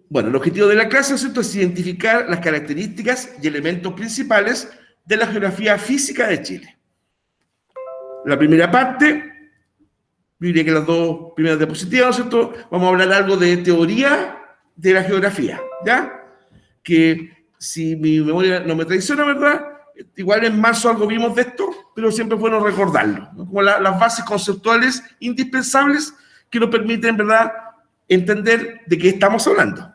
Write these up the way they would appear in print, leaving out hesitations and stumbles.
Bueno, el objetivo de la clase, ¿cierto?, es identificar las características y elementos principales de la geografía física de Chile. La primera parte, yo diría que las dos primeras diapositivas, ¿no es cierto?, vamos a hablar algo de teoría de la geografía, ¿ya? Que si mi memoria no me traiciona, ¿verdad?, igual en marzo algo vimos de esto, pero siempre es bueno recordarlo, ¿no? Como las bases conceptuales indispensables que nos permiten, ¿verdad?, entender de qué estamos hablando.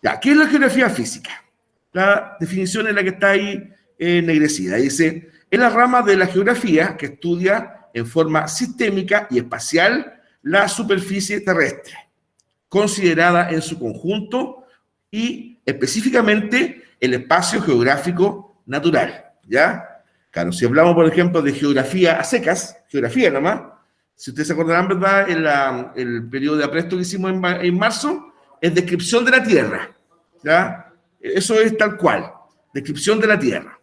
Ya, ¿qué es la geografía física? La definición es la que está ahí ennegrecida. Dice, es la rama de la geografía que estudia en forma sistémica y espacial la superficie terrestre, considerada en su conjunto y específicamente el espacio geográfico natural, ¿ya? Claro, si hablamos, por ejemplo, de geografía a secas, geografía nomás, si ustedes se acordarán, ¿verdad?, en el periodo de apresto que hicimos en marzo, es descripción de la Tierra, ¿ya? Eso es tal cual, descripción de la Tierra.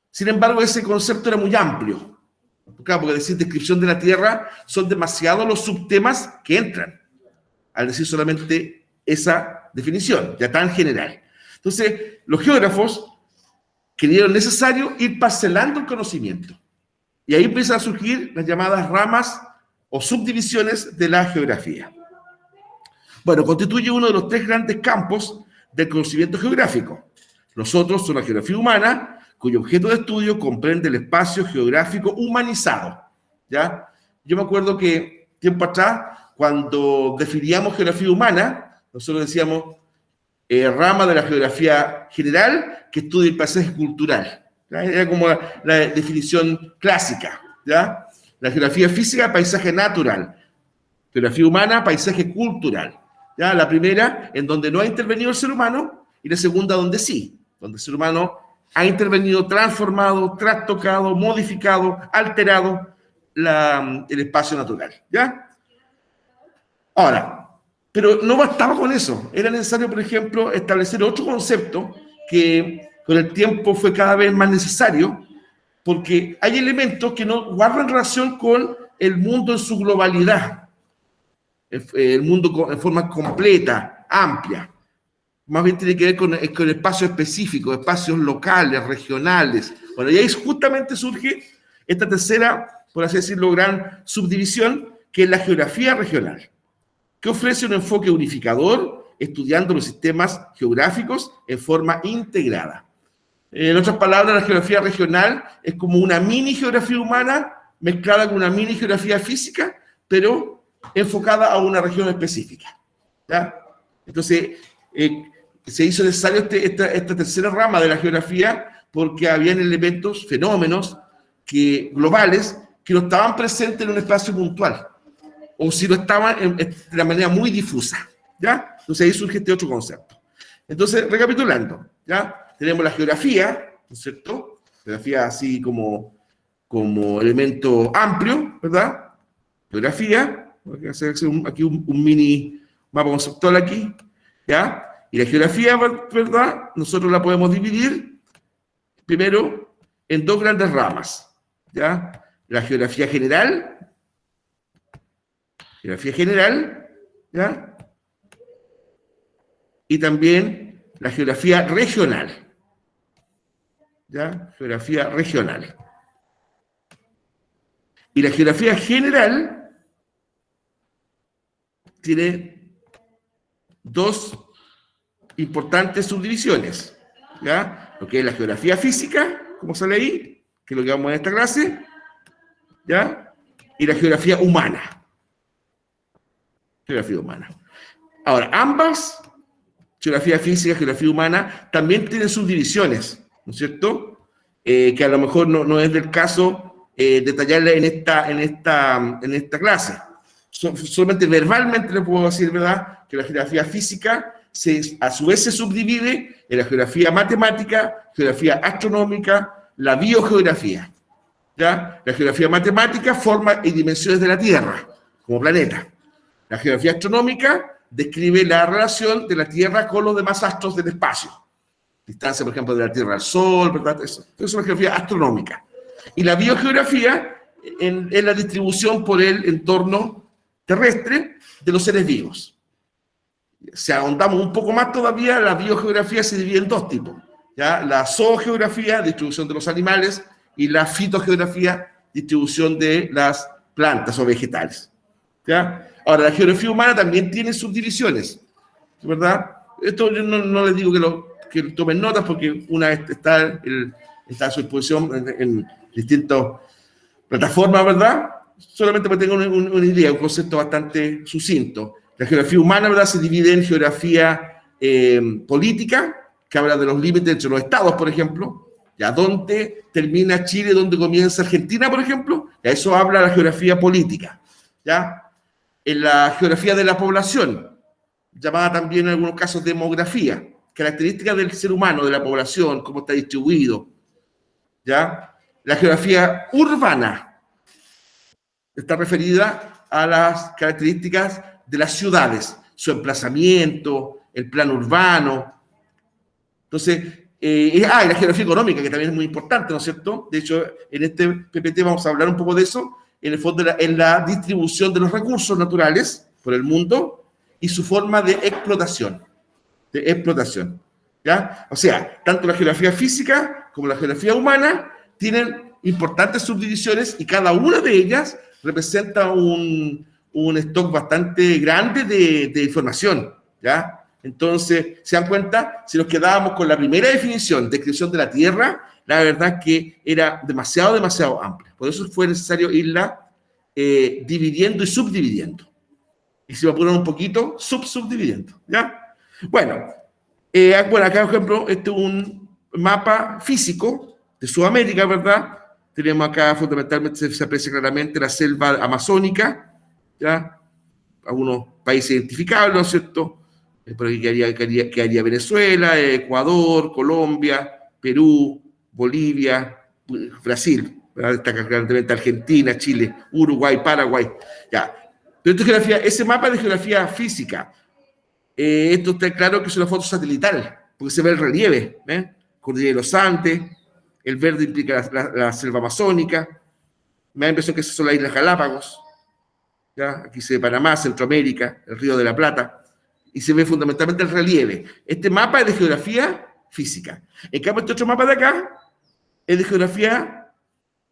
Sin embargo, ese concepto era muy amplio, claro, porque decir descripción de la Tierra son demasiados los subtemas que entran al decir solamente esa definición, ya tan general. Entonces, los geógrafos creyeron necesario ir parcelando el conocimiento. Y ahí empiezan a surgir las llamadas ramas o subdivisiones de la geografía. Bueno, constituye uno de los tres grandes campos del conocimiento geográfico. Los otros son la geografía humana, cuyo objeto de estudio comprende el espacio geográfico humanizado, ¿ya? Yo me acuerdo que tiempo atrás, cuando definíamos geografía humana, nosotros decíamos rama de la geografía general que estudia el paisaje cultural. ¿Ya? Era como la definición clásica, ¿ya? La geografía física, paisaje natural. Geografía humana, paisaje cultural. ¿Ya? La primera, en donde no ha intervenido el ser humano, y la segunda, donde sí, donde el ser humano ha intervenido, transformado, trastocado, modificado, alterado el espacio natural, ¿ya? Ahora, pero no bastaba con eso. Era necesario, por ejemplo, establecer otro concepto que con el tiempo fue cada vez más necesario, porque hay elementos que no guardan relación con el mundo en su globalidad, el mundo en forma completa, amplia. Más bien tiene que ver con espacios específicos, espacios locales, regionales. Bueno, y ahí justamente surge esta tercera, por así decirlo, gran subdivisión, que es la geografía regional, que ofrece un enfoque unificador, estudiando los sistemas geográficos en forma integrada. En otras palabras, la geografía regional es como una mini geografía humana mezclada con una mini geografía física, pero enfocada a una región específica, ¿ya? Entonces, se hizo necesario esta tercera rama de la geografía porque habían elementos, fenómenos globales que no estaban presentes en un espacio puntual, o si lo estaban de una manera muy difusa, ¿ya? Entonces ahí surge este otro concepto. Entonces, recapitulando, ¿ya? Tenemos la geografía, ¿no es cierto? Geografía así como elemento amplio, ¿verdad? Geografía, voy a hacer aquí un mini mapa conceptual aquí, ¿ya? Y la geografía, ¿verdad? Nosotros la podemos dividir primero en dos grandes ramas, ¿ya? La geografía general, ¿ya? Y también la geografía regional, ¿ya? Geografía regional. Y la geografía general tiene dos importantes subdivisiones, ¿ya? Lo que es la geografía física, como sale ahí, que es lo que vamos a ver en esta clase, ¿ya? Y la geografía humana. Geografía humana. Ahora, ambas, geografía física y geografía humana, también tienen subdivisiones, ¿no es cierto? Que a lo mejor no es del caso detallarla en esta clase. Solamente verbalmente le puedo decir, ¿verdad?, que la geografía física a su vez se subdivide en la geografía matemática, geografía astronómica, la biogeografía, ¿ya? La geografía matemática, forma y dimensiones de la Tierra como planeta. La geografía astronómica describe la relación de la Tierra con los demás astros del espacio. Distancia, por ejemplo, de la Tierra al Sol, ¿verdad? Eso es una geografía astronómica. Y la biogeografía es la distribución por el entorno terrestre de los seres vivos. Si ahondamos un poco más todavía, la biogeografía se divide en dos tipos, ¿ya? La zoogeografía, distribución de los animales, y la fitogeografía, distribución de las plantas o vegetales, ¿ya? Ahora, la geografía humana también tiene subdivisiones, ¿verdad? Esto yo no les digo que tomen notas, porque una está a su disposición en distintas plataformas, ¿verdad? Solamente para que tengan una idea, un concepto bastante sucinto. La geografía humana, ¿verdad?, se divide en geografía política, que habla de los límites entre los estados, por ejemplo, ya dónde termina Chile, dónde comienza Argentina, por ejemplo, ya eso habla la geografía política, ¿ya? En la geografía de la población, llamada también en algunos casos demografía, características del ser humano, de la población, cómo está distribuido, ¿ya? La geografía urbana está referida a las características de las ciudades, su emplazamiento, el plan urbano. Entonces, y la geografía económica, que también es muy importante, ¿no es cierto? De hecho, en este PPT vamos a hablar un poco de eso, en el fondo, en la distribución de los recursos naturales por el mundo y su forma de explotación, ¿ya? O sea, tanto la geografía física como la geografía humana tienen importantes subdivisiones y cada una de ellas representa un stock bastante grande de información, ¿ya? Entonces, ¿se dan cuenta? Si nos quedábamos con la primera definición, descripción de la Tierra, la verdad que era demasiado amplia. Por eso fue necesario irla dividiendo y subdividiendo. Y si me apuran un poquito, subdividiendo, ¿ya? Bueno, acá, por ejemplo, este es un mapa físico de Sudamérica, ¿verdad? Tenemos acá, fundamentalmente, se aprecia claramente la selva amazónica, ¿ya? Algunos países identificables, ¿no es cierto? Por aquí quedaría Venezuela, Ecuador, Colombia, Perú, Bolivia, Brasil, ¿verdad? Destaca claramente Argentina, Chile, Uruguay, Paraguay, ya. Pero ese mapa de geografía física, esto está claro que es una foto satelital, porque se ve el relieve, Cordillera de los Andes, el verde implica la selva amazónica, me da la impresión que esas son las Islas Galápagos, ¿ya? Aquí se ve Panamá, Centroamérica, el Río de la Plata, y se ve fundamentalmente el relieve. Este mapa es de geografía física. En cambio, este otro mapa de acá es de geografía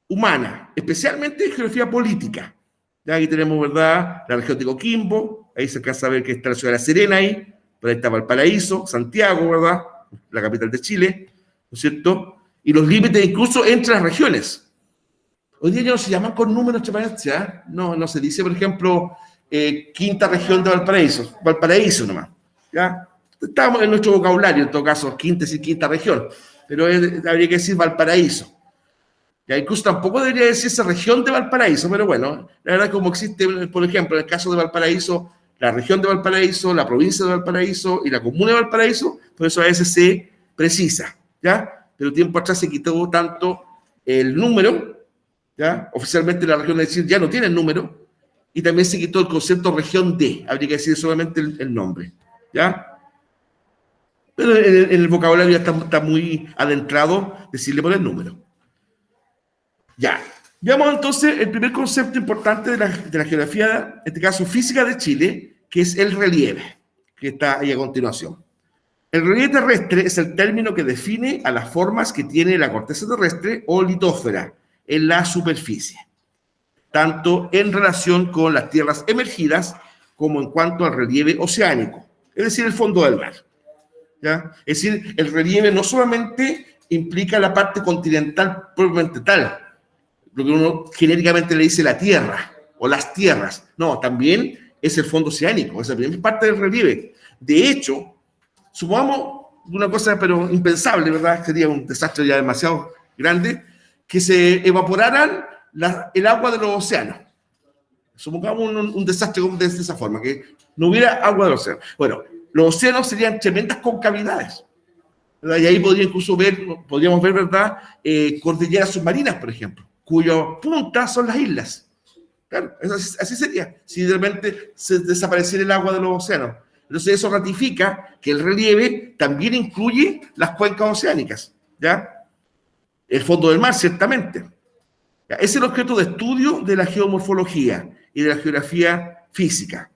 humana, especialmente de geografía política. Ya aquí tenemos, ¿verdad?, la región de Coquimbo, ahí se alcanza a ver que está la ciudad de La Serena ahí, por ahí está Valparaíso, Santiago, ¿verdad?, la capital de Chile, ¿no es cierto? Y los límites incluso entre las regiones. Hoy día ya no se llaman con números, ¿ya? No se dice, por ejemplo, quinta región de Valparaíso nomás, ¿ya? Estamos en nuestro vocabulario, en todo caso, quinta región, pero habría que decir Valparaíso. Ya, incluso tampoco debería decirse región de Valparaíso, pero bueno, la verdad como existe, por ejemplo, en el caso de Valparaíso, la región de Valparaíso, la provincia de Valparaíso y la comuna de Valparaíso, por eso a veces se precisa, ¿ya? Pero tiempo atrás se quitó tanto el número, ¿ya? Oficialmente la región de Chile ya no tiene el número, y también se quitó el concepto región de, habría que decir solamente el nombre, ¿ya? Pero en el vocabulario ya está muy adentrado decirle por el número. Ya, veamos entonces el primer concepto importante de la geografía, en este caso física de Chile, que es el relieve, que está ahí a continuación. El relieve terrestre es el término que define a las formas que tiene la corteza terrestre o litósfera en la superficie, tanto en relación con las tierras emergidas como en cuanto al relieve oceánico, es decir, el fondo del mar, ¿ya? Es decir, el relieve no solamente implica la parte continental propiamente tal, lo que uno genéricamente le dice la tierra o las tierras. No, también es el fondo oceánico, esa es parte del relieve. De hecho, supongamos una cosa, pero impensable, ¿verdad? Sería un desastre ya demasiado grande, que se evaporaran el agua de los océanos. Supongamos un desastre de esa forma, que no hubiera agua de los océanos. Bueno, los océanos serían tremendas concavidades, ¿verdad? Y ahí podríamos ver, ¿verdad? Cordilleras submarinas, por ejemplo, cuyo punta son las islas. Claro, así sería, si de repente se desapareciera el agua de los océanos. Entonces eso ratifica que el relieve también incluye las cuencas oceánicas, ¿ya? El fondo del mar, ciertamente. ¿Ya? Ese es el objeto de estudio de la geomorfología y de la geografía física.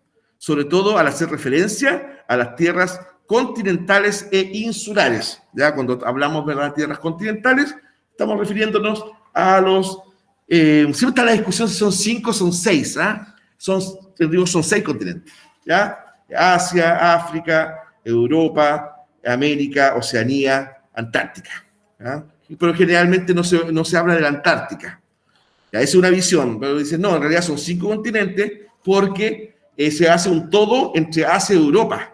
sobre todo al hacer referencia a las tierras continentales e insulares. Ya cuando hablamos de las tierras continentales, estamos refiriéndonos a los... siempre está la discusión si son 5 o son 6, ¿ah? Son 6 continentes, ¿ya? Asia, África, Europa, América, Oceanía, Antártica, ¿ya? Pero generalmente no se habla de la Antártica. Ya, esa es una visión, pero dicen, no, en realidad son 5 continentes porque se hace un todo entre Asia y Europa.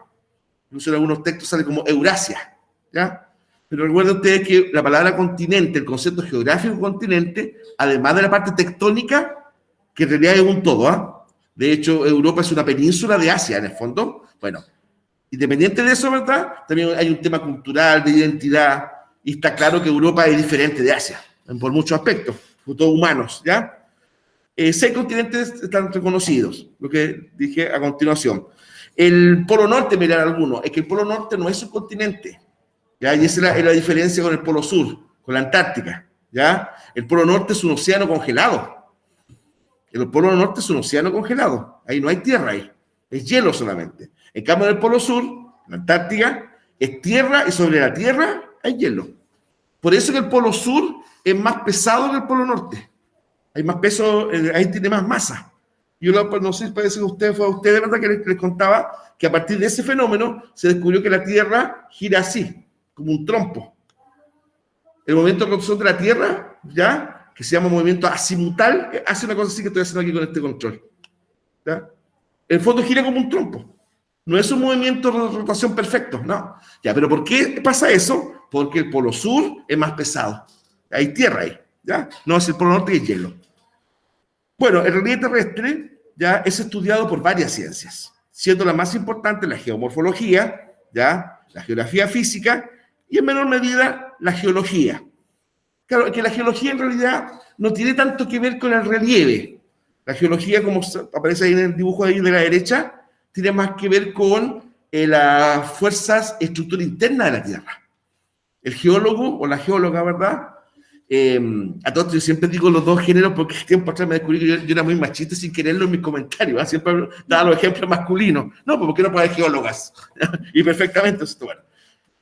Incluso en algunos textos sale como Eurasia, ¿ya? Pero recuerden ustedes que la palabra continente, el concepto geográfico continente, además de la parte tectónica, que en realidad es un todo, ¿ah? De hecho, Europa es una península de Asia, en el fondo. Bueno, independiente de eso, ¿verdad? También hay un tema cultural, de identidad, y está claro que Europa es diferente de Asia, por muchos aspectos, por todos humanos, ¿ya? 6 continentes están reconocidos, lo que dije a continuación. El Polo Norte, mirar algunos, es que el Polo Norte no es un continente, ¿ya? Y esa es la diferencia con el Polo Sur, con la Antártica, ¿ya? El Polo Norte es un océano congelado. El Polo Norte es un océano congelado. Ahí no hay tierra, ahí. Es hielo solamente. En cambio, en el Polo Sur, la Antártica, es tierra y sobre la tierra hay hielo. Por eso que el Polo Sur es más pesado que el Polo Norte. Hay más peso, ahí tiene más masa. Yo no sé, parece que fue a usted de verdad que les contaba que a partir de ese fenómeno se descubrió que la Tierra gira así, como un trompo. El movimiento de rotación de la Tierra, ¿ya? Que se llama movimiento azimutal, hace una cosa así que estoy haciendo aquí con este control, ¿ya? El fondo gira como un trompo. No es un movimiento de rotación perfecto, no. Ya, pero ¿por qué pasa eso? Porque el Polo Sur es más pesado. Hay tierra ahí, ¿ya? No es el Polo Norte que es hielo. Bueno, el relieve terrestre ya es estudiado por varias ciencias, siendo la más importante la geomorfología, ¿ya? La geografía física y en menor medida la geología. Claro, que la geología en realidad no tiene tanto que ver con el relieve. La geología, como aparece ahí en el dibujo ahí de la derecha, tiene más que ver con las fuerzas, estructura interna de la Tierra. El geólogo o la geóloga, ¿verdad? A todos yo siempre digo los dos géneros porque tiempo atrás me descubrí que yo era muy machista sin quererlo en mis comentarios, ¿verdad? Siempre daba los ejemplos masculinos. No, pues ¿por qué no puede haber geólogas? Y perfectamente eso, bueno.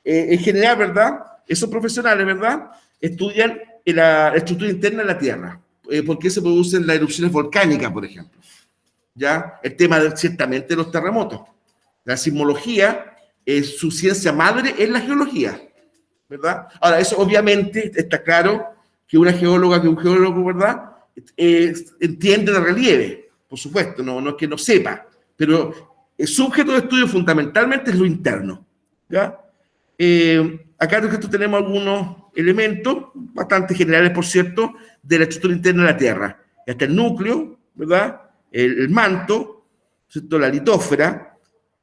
En general, ¿verdad? Esos profesionales, ¿verdad? Estudian la estructura interna de la Tierra. ¿Por qué se producen las erupciones volcánicas, por ejemplo? ¿Ya? El tema ciertamente de los terremotos. La sismología, su ciencia madre es la geología, ¿verdad? Ahora, eso obviamente está claro que una geóloga, que un geólogo, ¿verdad? Entiende de relieve, por supuesto, no es que no sepa, pero su objeto de estudio fundamentalmente es lo interno, ¿ya? Acá nosotros tenemos algunos elementos, bastante generales, por cierto, de la estructura interna de la Tierra. Está el núcleo, ¿verdad? El manto, ¿cierto? La litósfera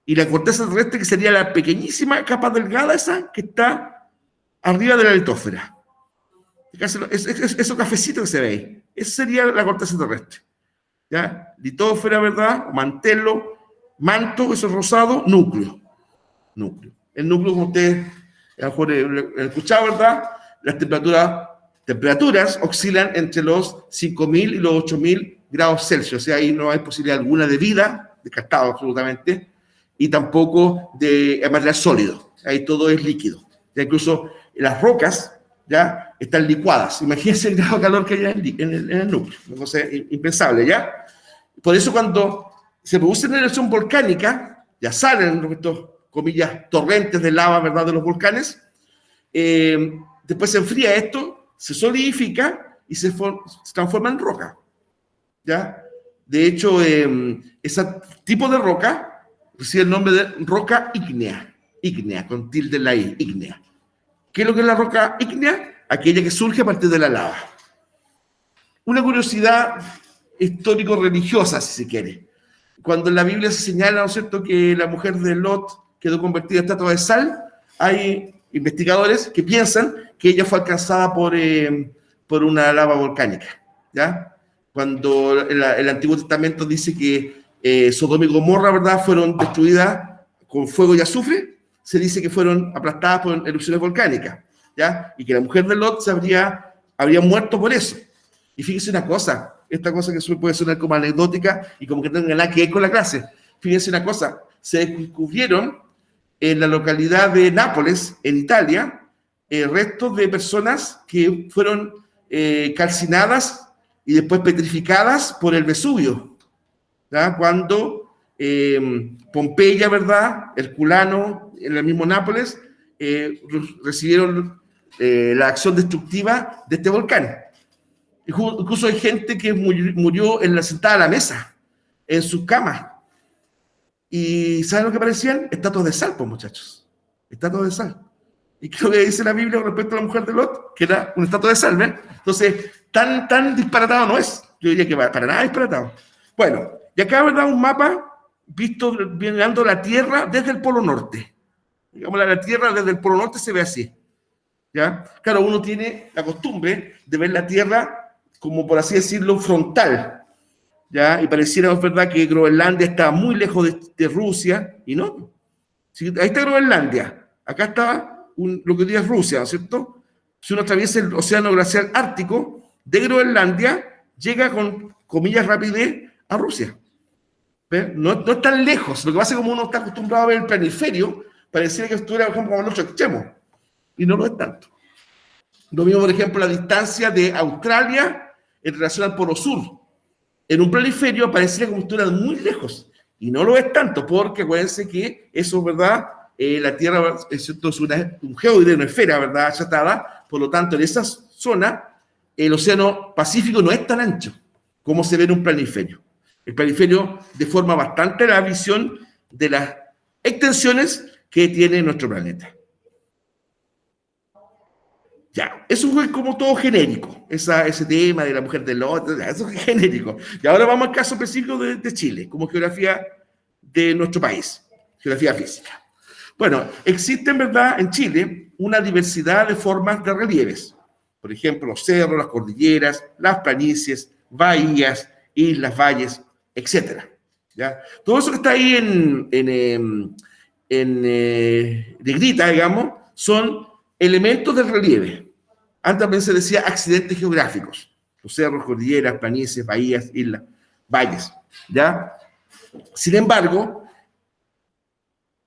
y la corteza terrestre, que sería la pequeñísima capa delgada esa que está arriba de la litósfera. Esos cafecitos que se ve ahí, esa sería la corteza terrestre, ¿ya? Litósfera, ¿verdad? Mantelo, manto, eso es rosado, núcleo. El núcleo, como ustedes a lo mejor han escuchado, ¿verdad? Las temperaturas oscilan entre los 5.000 y los 8.000 grados Celsius, o sea, ahí no hay posibilidad alguna de vida, descartado absolutamente, y tampoco de material sólido, ahí todo es líquido. Ya incluso las rocas ya están licuadas. Imagínense el grado de calor que hay en el núcleo, una cosa impensable, ¿ya? Por eso cuando se produce una erupción volcánica, ya salen estos, comillas, torrentes de lava, ¿verdad?, de los volcanes, después se enfría esto, se solidifica y se transforma en roca, ¿ya? De hecho, ese tipo de roca recibe el nombre de roca ígnea, con tilde en la I, ígnea. ¿Qué es lo que es la roca ígnea? Aquella que surge a partir de la lava. Una curiosidad histórico-religiosa, si se quiere. Cuando en la Biblia se señala, ¿no es cierto?, que la mujer de Lot quedó convertida en estatua de sal, hay investigadores que piensan que ella fue alcanzada por una lava volcánica, ¿ya? Cuando el Antiguo Testamento dice que Sodoma y Gomorra, ¿verdad?, fueron destruidas con fuego y azufre, se dice que fueron aplastadas por erupciones volcánicas, ¿ya? Y que la mujer de Lot habría muerto por eso. Y fíjese una cosa, esta cosa que puede sonar como anecdótica y como que no tenga nada que ver con la clase. fíjense una cosa, se descubrieron en la localidad de Nápoles, en Italia, restos de personas que fueron calcinadas y después petrificadas por el Vesubio, ¿ya? Cuando Pompeya, ¿verdad?, Herculano, en el mismo Nápoles, recibieron la acción destructiva de este volcán. Incluso hay gente que murió sentada a la mesa, en sus camas. ¿Y saben lo que parecían? Estatuas de sal, pues, muchachos. Estatuas de sal. ¿Y qué es lo que dice la Biblia respecto a la mujer de Lot? Que era una estatua de sal, ¿ven? Entonces, tan disparatado no es. Yo diría que para nada disparatado. Bueno, y acá, ¿verdad?, un mapa visto mirando la Tierra desde el Polo Norte. Digamos, la Tierra desde el Polo Norte se ve así, ¿ya? Claro, uno tiene la costumbre de ver la Tierra como, por así decirlo, frontal, ¿ya? Y pareciera, es verdad, que Groenlandia está muy lejos de Rusia, y no. Sí, ahí está Groenlandia, acá está lo que hoy día es Rusia, ¿no es cierto? Si uno atraviesa el océano glacial ártico, de Groenlandia llega con, comillas, rapidez a Rusia. ¿Ven? No es tan lejos. Lo que pasa es que como uno está acostumbrado a ver el planiferio, pareciera que estuviera, por ejemplo, como en otro extremo, y no lo es tanto. Lo mismo, por ejemplo, la distancia de Australia en relación al Polo Sur. En un planiferio pareciera como si estuviera muy lejos, y no lo es tanto, porque acuérdense que eso, ¿verdad?, la Tierra es un geoide, una esfera, ¿verdad?, achatada. Por lo tanto, en esa zona, el océano Pacífico no es tan ancho como se ve en un planiferio. El planiferio deforma bastante la visión de las extensiones que tiene nuestro planeta. Ya, eso fue como todo genérico, ese tema de la mujer del Lot, eso es genérico. Y ahora vamos al caso específico de Chile, como geografía de nuestro país, geografía física. Bueno, existen, ¿verdad?, en Chile una diversidad de formas de relieves. Por ejemplo, los cerros, las cordilleras, las planicies, bahías, islas, valles, etc. ¿Ya? Todo eso que está ahí en negrita, digamos, son elementos del relieve. Antes también se decía accidentes geográficos. Los cerros, cordilleras, planicies, bahías, islas, valles. ¿Ya? Sin embargo,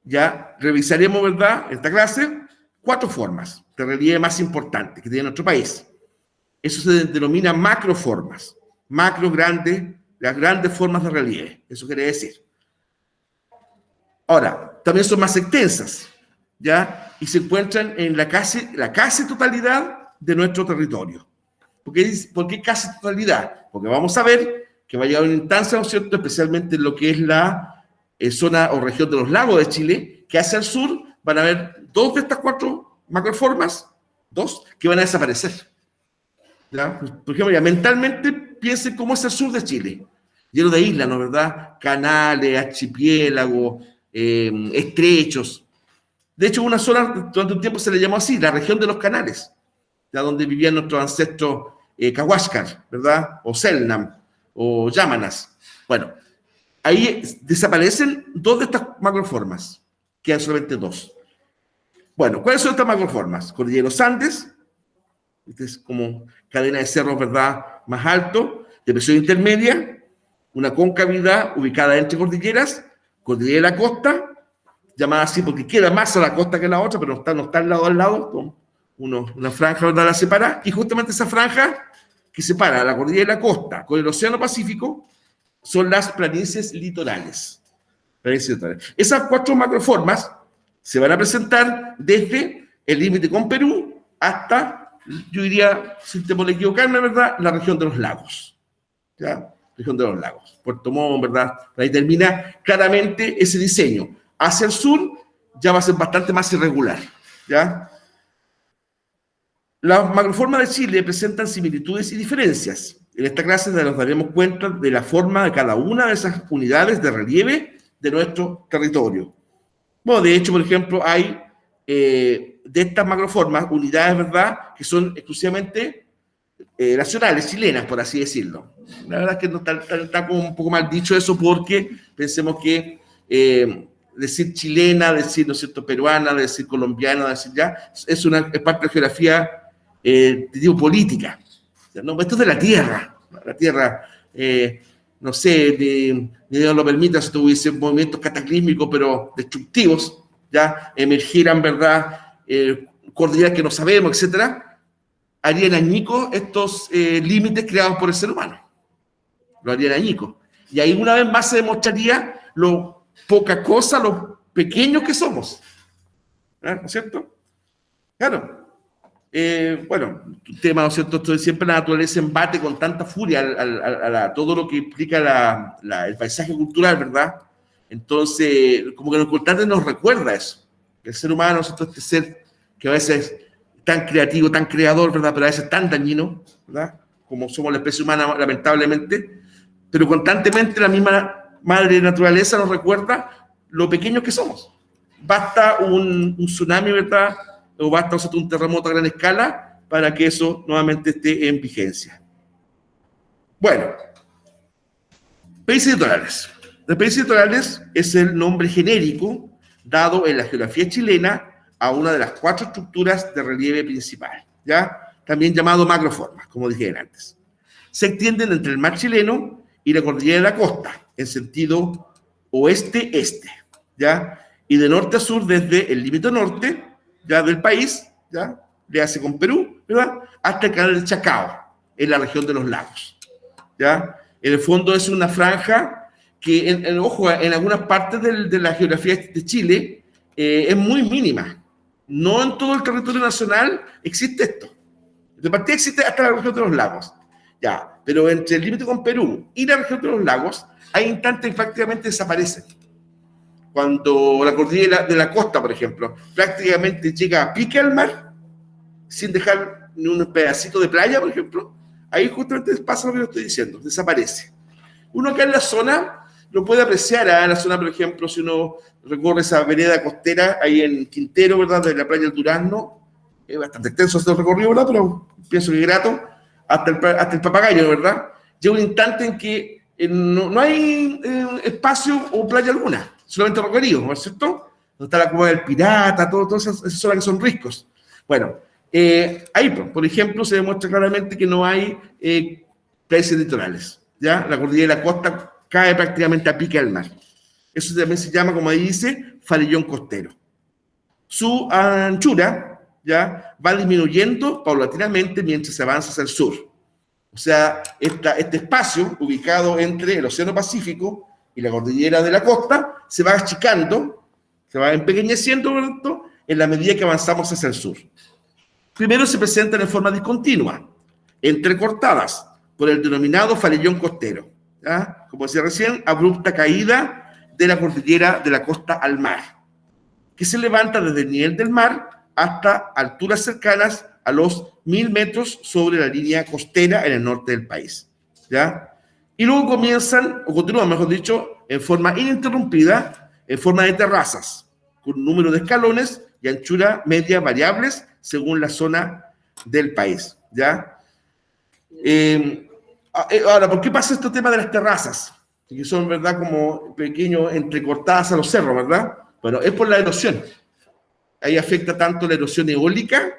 ya revisaremos, ¿verdad?, en esta clase, 4 formas de relieve más importantes que tiene nuestro país. Eso se denomina macroformas. Macro, grande, las grandes formas de relieve. Eso quiere decir. Ahora, también son más extensas, ¿ya? Y se encuentran en la casi totalidad de nuestro territorio. ¿Por qué casi totalidad? Porque vamos a ver que va a llegar una instancia, ¿no es cierto?, especialmente en lo que es la zona o región de los lagos de Chile, que hacia el sur van a haber 2 de estas 4 macroformas, 2, que van a desaparecer. ¿Ya? Por ejemplo, ya mentalmente piensen cómo es el sur de Chile, lleno de islas, ¿no es verdad? Canales, archipiélagos, estrechos. De hecho, una zona durante un tiempo se le llamó así, la región de los canales, ya donde vivían nuestros ancestros Cahuáscar, ¿verdad? O Selknam, o Yámanas. Bueno, ahí desaparecen 2 de estas macroformas, quedan solamente 2. Bueno, ¿cuáles son estas macroformas? Cordillera de los Andes, esta es como cadena de cerros, ¿verdad?, más alto, de presión intermedia, una concavidad ubicada entre cordilleras, cordillera de la costa, llamada así porque queda más a la costa que la otra, pero no está lado al lado, una franja, ¿verdad?, la separa, y justamente esa franja que separa la cordillera de la costa con el océano Pacífico son las planicies litorales. Esas 4 macroformas se van a presentar desde el límite con Perú hasta, yo diría, sin temor a equivocarme, ¿verdad?, la región de los lagos. ¿Ya? Región de los lagos. Puerto Montt, ¿verdad? Ahí termina claramente ese diseño. Hacia el sur ya va a ser bastante más irregular. ¿Ya? Las macroformas de Chile presentan similitudes y diferencias. En esta clase nos daremos cuenta de la forma de cada una de esas unidades de relieve de nuestro territorio. Bueno, de hecho, por ejemplo, hay de estas macroformas unidades, ¿verdad?, que son exclusivamente nacionales, chilenas, por así decirlo. La verdad es que no está como un poco mal dicho eso, porque pensemos que decir chilena, decir, ¿no es cierto?, peruana, decir colombiana, decir ya, es parte de la geografía de tipo política. ¿No? Esto es de la tierra no sé, ni Dios lo permita, si tuviesen movimientos cataclísmicos, pero destructivos, ya emergieran, ¿verdad?, cordilleras que no sabemos, etcétera, harían añicos estos límites creados por el ser humano. Lo harían añicos. Y ahí una vez más se demostraría lo poca cosa, lo pequeños que somos. ¿No es cierto? Claro. Bueno, un tema, ¿no es cierto? Esto siempre la naturaleza embate con tanta furia a todo lo que implica el paisaje cultural, ¿verdad? Entonces, como que lo importante nos recuerda eso. El ser humano, ¿no es cierto? Este ser que a veces es tan creativo, tan creador, ¿verdad? Pero a veces tan dañino, ¿verdad? Como somos la especie humana, lamentablemente. Pero constantemente la misma madre naturaleza nos recuerda lo pequeños que somos. Basta un tsunami, ¿verdad?, o basta un terremoto a gran escala para que eso nuevamente esté en vigencia. Bueno, países litorales. Los países litorales es el nombre genérico dado en la geografía chilena a una de las 4 estructuras de relieve principal, ¿ya? También llamado macroformas, como dije antes. Se extienden entre el mar chileno y la cordillera de la costa, en sentido oeste-este, ¿ya? Y de norte a sur desde el límite norte, ya del país, ya, le hace con Perú, ¿verdad?, hasta el canal de Chacao, en la región de los lagos, ¿ya? En el fondo es una franja que, ojo, en algunas partes de la geografía de Chile es muy mínima. No en todo el territorio nacional existe esto. De partida existe hasta la región de los lagos, ya, pero entre el límite con Perú y la región de los lagos hay instantes que prácticamente desaparecen. Cuando la cordillera de la costa, por ejemplo, prácticamente llega a pique al mar, sin dejar ni un pedacito de playa, por ejemplo, ahí justamente pasa lo que yo estoy diciendo, desaparece. Uno acá en la zona lo puede apreciar, en la zona, por ejemplo, si uno recorre esa vereda costera, ahí en Quintero, ¿verdad?, de la playa del Durazno, es bastante extenso este recorrido, ¿verdad?, pero pienso que grato, hasta el Papagayo, ¿verdad? Llega un instante en que no hay espacio o playa alguna, solamente recorrido, ¿no es cierto? Donde está la cueva del pirata, todas esas zonas que son riscos. Bueno, ahí, por ejemplo, se demuestra claramente que no hay países litorales, ¿ya? La cordillera de la costa cae prácticamente a pique al mar. Eso también se llama, como ahí dice, farellón costero. Su anchura, ¿ya?, va disminuyendo paulatinamente mientras se avanza hacia el sur. O sea, este espacio ubicado entre el Océano Pacífico y la cordillera de la costa se va achicando, se va empequeñeciendo, ¿verdad?, en la medida que avanzamos hacia el sur. Primero se presentan en forma discontinua, entrecortadas por el denominado farellón costero, ¿ya? Como decía recién, abrupta caída de la cordillera de la costa al mar, que se levanta desde el nivel del mar hasta alturas cercanas a los 1000 metros sobre la línea costera en el norte del país, ¿ya? Y luego comienzan, o continúan, mejor dicho, en forma ininterrumpida, en forma de terrazas, con un número de escalones y anchura media variables según la zona del país, ¿ya? Ahora, ¿por qué pasa este tema de las terrazas? Que son, ¿verdad?, como pequeños entrecortadas a los cerros, ¿verdad? Bueno, es por la erosión. Ahí afecta tanto la erosión eólica,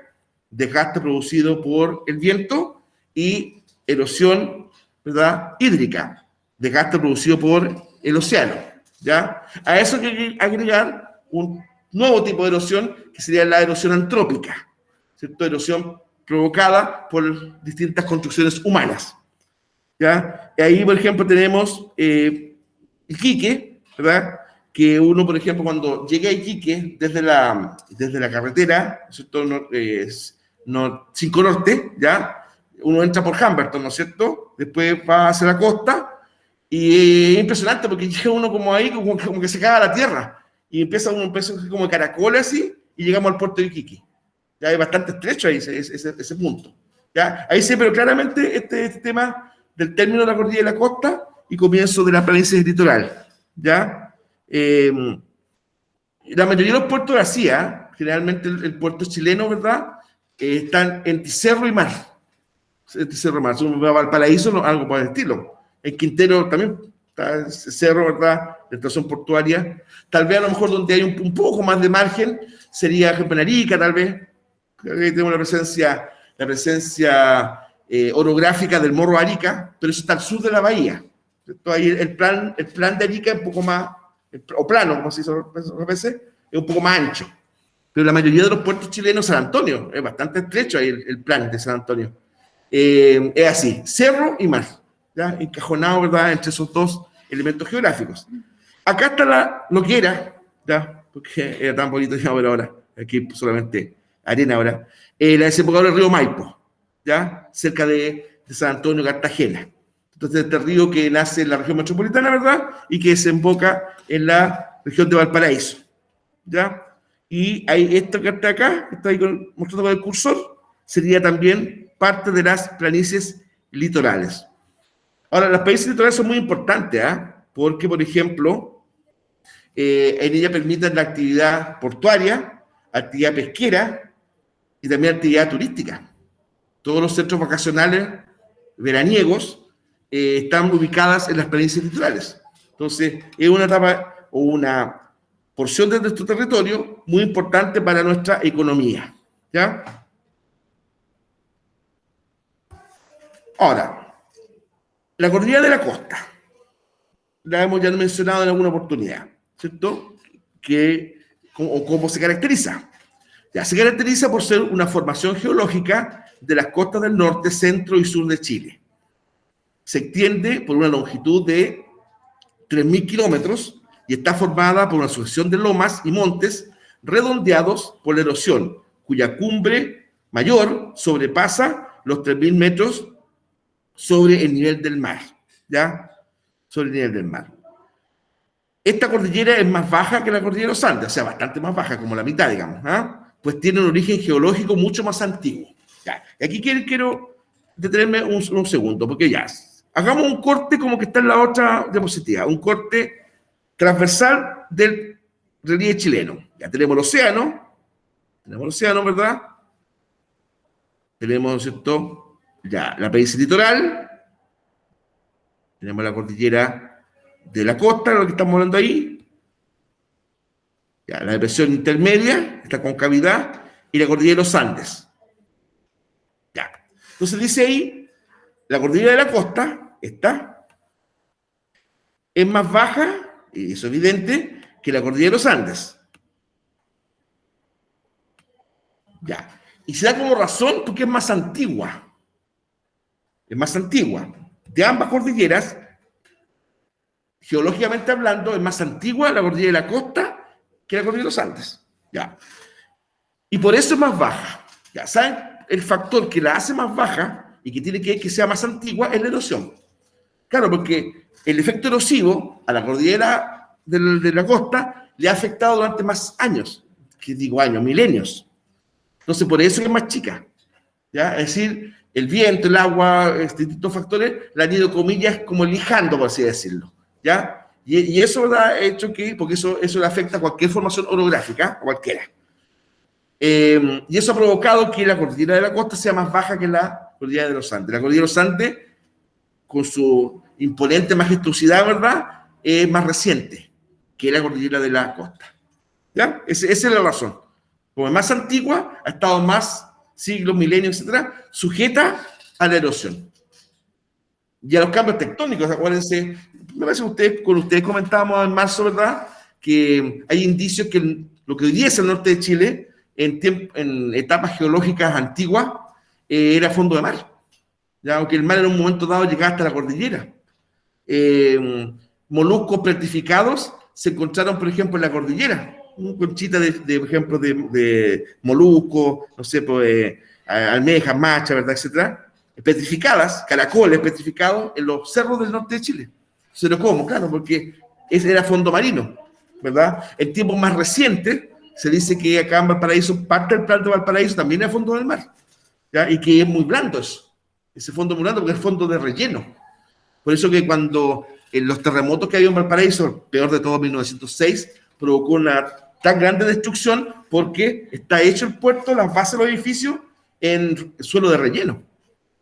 desgaste producido por el viento, y erosión, ¿verdad?, hídrica, desgaste producido por el océano, ¿ya? A eso hay que agregar un nuevo tipo de erosión, que sería la erosión antrópica, ¿cierto? Erosión provocada por distintas construcciones humanas, ¿ya? Y ahí, por ejemplo, tenemos Iquique, ¿verdad?, que uno, por ejemplo, cuando llega a Iquique desde la carretera, ¿cierto?, 5 Norte, ¿ya?, uno entra por Humberton, ¿no es cierto?, después va hacia la costa, y es impresionante porque llega uno como ahí, como que se cae a la tierra, y empieza como caracol así, y llegamos al puerto de Iquique. Ya es bastante estrecho ahí ese punto, ¿ya? Ahí se ve claramente este tema del término de la cordillera de la costa y comienzo de la planicie litoral, ¿ya? La mayoría de los puertos de Asia, generalmente el puerto chileno, ¿verdad?, están entre cerro y mar. Entre cerro y mar. Si uno va a Valparaíso, algo por el estilo. En Quintero también está el cerro, ¿verdad?, la estación portuaria. Tal vez a lo mejor donde hay un poco más de margen sería ejemplo, en Arica, tal vez. Ahí tenemos la presencia orográfica del Morro Arica, pero eso está al sur de la bahía, ¿cierto? Ahí el plan de Arica es un poco más, o plano, como se dice a veces, es un poco más ancho. Pero la mayoría de los puertos chilenos, San Antonio, es bastante estrecho ahí el plan de San Antonio. Es así, cerro y mar, ¿ya? Encajonado, ¿verdad?, entre esos dos elementos geográficos. Acá está la loquera, ¿ya? Porque era tan bonito ya por ahora, aquí solamente arena ahora, la desembocadura del río Maipo, ¿ya? Cerca de San Antonio, Cartagena. Entonces, este río que nace en la región metropolitana, ¿verdad?, y que desemboca en la región de Valparaíso, ¿ya? Y hay esta que está acá, que está ahí mostrando con el cursor, sería también parte de las planicies litorales. Ahora, las planicies litorales son muy importantes, porque, por ejemplo, en ella permiten la actividad portuaria, actividad pesquera y también actividad turística. Todos los centros vacacionales veraniegos están ubicadas en las planicies litorales. Entonces, es una etapa o una porción de nuestro territorio muy importante para nuestra economía, ¿ya? Ahora, la cordillera de la costa, la hemos ya mencionado en alguna oportunidad, ¿cierto? ¿Cómo se caracteriza? Ya, se caracteriza por ser una formación geológica de las costas del norte, centro y sur de Chile. Se extiende por una longitud de 3.000 kilómetros y está formada por una sucesión de lomas y montes redondeados por la erosión, cuya cumbre mayor sobrepasa los 3.000 metros sobre el nivel del mar, ¿ya? Sobre el nivel del mar. Esta cordillera es más baja que la cordillera de los Andes, o sea, bastante más baja, como la mitad, digamos, pues tiene un origen geológico mucho más antiguo. ¿Ya? Y aquí quiero detenerme un segundo, porque ya, hagamos un corte como que está en la otra diapositiva, un corte transversal del relieve chileno. Ya tenemos el océano, ¿verdad? Tenemos, ¿cierto?, ya la planicie litoral, tenemos la cordillera de la costa, lo que estamos hablando ahí, ya, la depresión intermedia, esta concavidad, y la cordillera de los Andes. Ya. Entonces dice ahí, la cordillera de la costa, esta, es más baja, y eso es evidente, que la cordillera de los Andes. Ya. Y se da como razón porque es más antigua. Es más antigua. De ambas cordilleras, geológicamente hablando, es más antigua la cordillera de la costa que la cordillera de los Andes. Ya. Y por eso es más baja. Ya saben, el factor que la hace más baja y que tiene que sea más antigua es la erosión. Claro, porque el efecto erosivo a la cordillera de la costa le ha afectado durante más años, que digo años, milenios. Entonces, por eso es más chica, ¿ya? Es decir, el viento, el agua, distintos factores la han ido, comillas, como lijando, por así decirlo, ¿ya? Y eso ha hecho que, porque eso le afecta a cualquier formación orográfica, a cualquiera. Y eso ha provocado que la cordillera de la costa sea más baja que la cordillera de los Andes. La cordillera de los Andes, con su imponente majestuosidad, ¿verdad?, es más reciente que la cordillera de la costa, ¿ya? Esa es la razón. Como es más antigua, ha estado más siglos, milenios, etcétera, sujeta a la erosión y a los cambios tectónicos. Acuérdense, me parece que con ustedes comentábamos en marzo, ¿verdad?, que hay indicios que lo que hoy día es el norte de Chile, en etapas geológicas antiguas, era fondo de mar, ya, aunque el mar en un momento dado llegaba hasta la cordillera. Moluscos petrificados se encontraron, por ejemplo, en la cordillera. Conchita de ejemplo, de moluscos, no sé, pues, almejas, machas, ¿verdad?, etcétera, petrificadas, caracoles petrificados en los cerros del norte de Chile. Se lo como, claro, porque ese era fondo marino, ¿verdad? En tiempos más recientes, se dice que acá en Valparaíso, parte del plan de Valparaíso también es fondo del mar, ¿ya? Y que es muy blando eso, ese fondo muy blando, porque es fondo de relleno. Por eso que cuando en los terremotos que había en Valparaíso, el peor de todo, 1906, provocó una tan grande destrucción porque está hecho el puerto, las bases de los edificios, en suelo de relleno,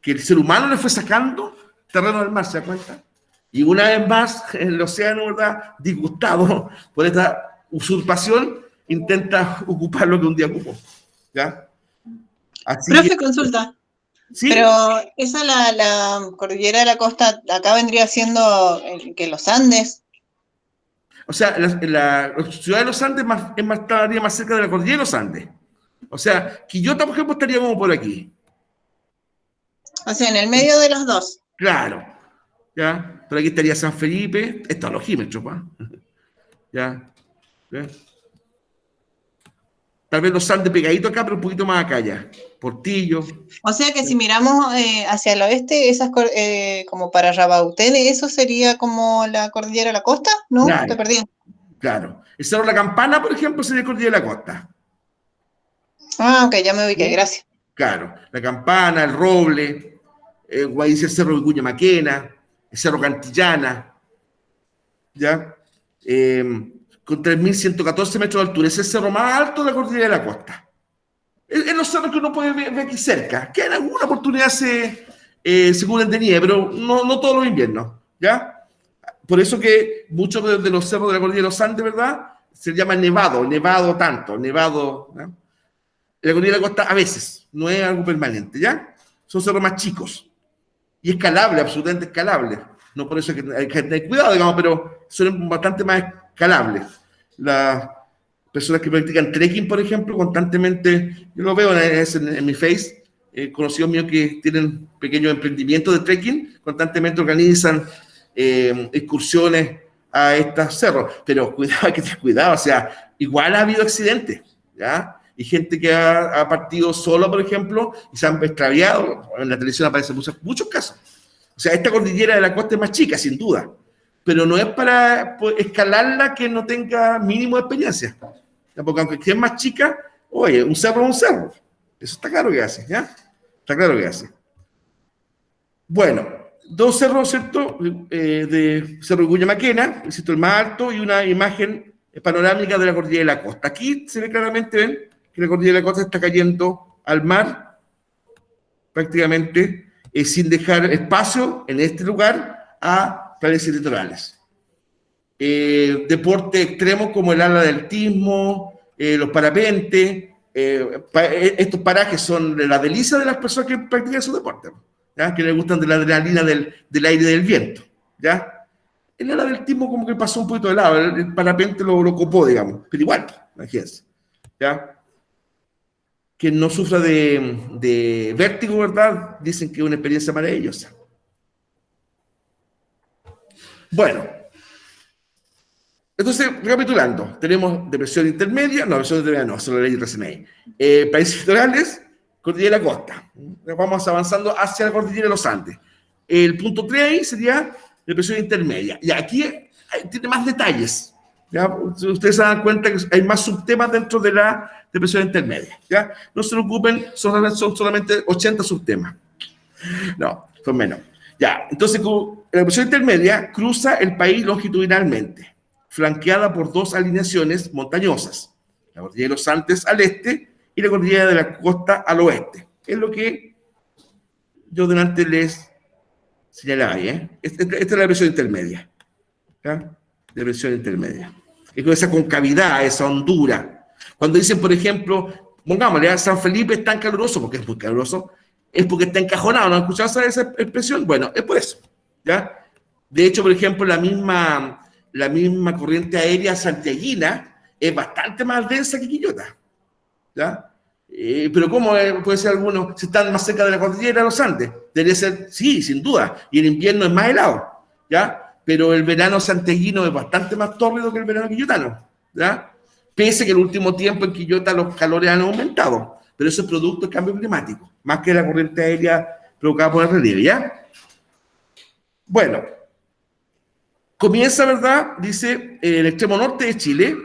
que el ser humano le fue sacando terreno del mar, ¿se da cuenta? Y una vez más, el océano, ¿verdad?, disgustado por esta usurpación, intenta ocupar lo que un día ocupó, ¿ya? Así Profe, que, consulta. ¿Sí? Pero esa la cordillera de la costa, acá vendría siendo que los Andes. O sea, la ciudad de los Andes estaría más cerca de la cordillera de los Andes. O sea, Quillota, por ejemplo, estaría como por aquí. O sea, en el medio de los dos. Claro. ¿Ya? Por aquí estaría San Felipe. Esto a los Jímetros, ¿pa? ¿Ya? ¿Ya? Tal vez los Andes pegaditos acá, pero un poquito más acá ya. Portillo. O sea que si miramos hacia el oeste, como para Rabautén, ¿eso sería como la cordillera de la costa? ¿No? Te Claro, perdí. claro. El Cerro La Campana, por ejemplo, sería el Cordillera de la Costa. Ah, ok, ya me ubiqué, ¿Sí? gracias. Claro. La Campana, el Roble, dice el Cerro Vicuña Maquena, el Cerro Cantillana, ¿ya? Con 3.114 metros de altura. Es el cerro más alto de la Cordillera de la Costa. Es los cerros que uno puede ver aquí cerca, que en alguna oportunidad se cubren de nieve, pero no todos los inviernos, ¿ya? Por eso que muchos de los cerros de la Cordillera de los Andes, ¿verdad? Se llama nevado tanto, nevado, ¿no? La Cordillera de la Costa a veces, no es algo permanente, ¿ya? Son cerros más chicos y escalable, absolutamente escalable. No por eso hay que tener cuidado, digamos, pero son bastante más escalables. Las personas que practican trekking, por ejemplo, constantemente, yo lo veo en mi face, conocidos míos que tienen pequeños emprendimientos de trekking, constantemente organizan excursiones a estos cerros. Pero cuidado, hay que tener cuidado, o sea, igual ha habido accidentes, ¿ya? Y gente que ha partido solo, por ejemplo, y se han extraviado. En la televisión aparecen muchos casos. O sea, esta cordillera de la costa es más chica, sin duda, pero no es para escalarla que no tenga mínimo de experiencia. Porque aunque es más chica, oye, un cerro es un cerro. Eso está claro que hace, ¿ya? Está claro que hace. Bueno, dos cerros, ¿cierto? De Cerro Vicuña Maquena, el más alto, y una imagen panorámica de la cordillera de la costa. Aquí se ve claramente, ven, que la cordillera de la costa está cayendo al mar, prácticamente, sin dejar espacio en este lugar a planicies litorales. Deportes extremos como el ala del tismo, los parapentes, estos parajes son de la delicia de las personas que practican esos deportes, ¿ya? Que les gustan de la adrenalina del aire y del viento, ¿ya? El ala del tismo como que pasó un poquito de lado, el parapente lo copó, digamos, pero igual, imagínense, ¿ya? Quien no sufra de vértigo, ¿verdad? Dicen que es una experiencia maravillosa. Bueno, entonces, recapitulando, tenemos depresión intermedia, no, depresión intermedia no, solo la ley recién ahí. Países litorales, cordillera de la costa. Vamos avanzando hacia la cordillera de los Andes. El punto 3 ahí sería depresión intermedia. Y aquí tiene más detalles. ¿Ya? Ustedes se dan cuenta que hay más subtemas dentro de la depresión intermedia. ¿Ya? No se preocupen, son solamente 80 subtemas. No, son menos. Ya, entonces la depresión intermedia cruza el país longitudinalmente, flanqueada por dos alineaciones montañosas, la cordillera de los Andes al este y la cordillera de la costa al oeste. Es lo que yo delante les señalaba ahí, ¿eh? Esta es la depresión intermedia. ¿Ya? Depresión intermedia. Es con esa concavidad, esa hondura. Cuando dicen, por ejemplo, pongámosle, San Felipe es tan caluroso, porque es muy caluroso, es porque está encajonado. ¿No han escuchado esa expresión? Bueno, es por eso. ¿Ya? De hecho, por ejemplo, la misma corriente aérea santiaguina es bastante más densa que Quillota. ¿Ya? Pero ¿cómo puede ser alguno si están más cerca de la cordillera de los Andes? Debería ser, sí, sin duda. Y el invierno es más helado. ¿Ya? Pero el verano santiaguino es bastante más tórrido que el verano quillotano. ¿Ya? Pese que en el último tiempo en Quillota los calores han aumentado. Pero eso es producto del cambio climático, más que la corriente aérea provocada por el relieve, ¿ya? Bueno, comienza, ¿verdad? Dice el extremo norte de Chile,